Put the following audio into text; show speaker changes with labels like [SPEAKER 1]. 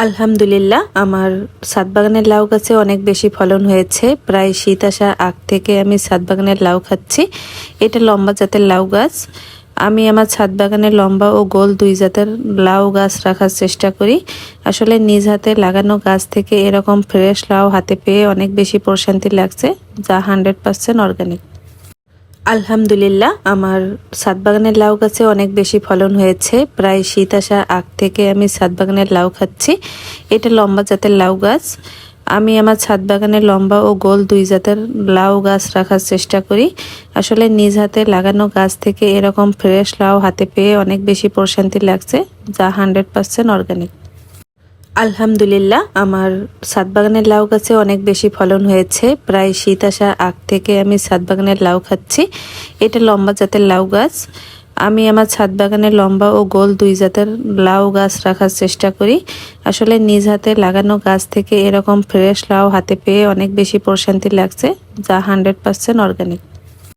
[SPEAKER 1] আলহামদুলিল্লাহ, আমার ছাদ বাগানের লাউ গাছে অনেক বেশি ফলন হয়েছে। প্রায় শীত আসার আগ থেকে আমি ছাদ বাগানের লাউ খাচ্ছি। এটা লম্বা জাতের লাউ গাছ। আমি আমার ছাদ বাগানে লম্বা ও গোল দুই জাতের লাউ গাছ রাখার চেষ্টা করি। আসলে নিজ হাতে লাগানো গাছ থেকে এরকম ফ্রেশ লাউ হাতে পেয়ে অনেক বেশি প্রশান্তি লাগছে, যা 100% অর্গানিক। আলহামদুলিল্লাহ, আমার ছাদ বাগানের লাউ গাছে অনেক বেশি ফলন হয়েছে। প্রায় শীত আসার আগ থেকে আমি ছাদ বাগানের লাউ খাচ্ছি। এটা লম্বা জাতের লাউ গাছ। আমি আমার ছাদ বাগানে লম্বা ও গোল দুই জাতের লাউ গাছ রাখার চেষ্টা করি। আসলে নিজ হাতে লাগানো গাছ থেকে এরকম ফ্রেশ লাউ হাতে পেয়ে অনেক বেশি প্রশান্তি লাগছে, যা 100% অর্গানিক। আলহামদুলিল্লাহ, আমার ছাদ বাগানের লাউ গাছে অনেক বেশি ফলন হয়েছে। প্রায় শীত আসার আগ থেকে আমি ছাদ বাগানের লাউ খাচ্ছি। এটা লম্বা জাতের লাউ গাছ। আমি আমার ছাদ বাগানে লম্বা ও গোল দুই জাতের লাউ গাছ রাখার চেষ্টা করি। আসলে নিজ হাতে লাগানো গাছ থেকে এরকম ফ্রেশ লাউ হাতে পেয়ে অনেক বেশি প্রশান্তি লাগছে, যা 100% অর্গানিক।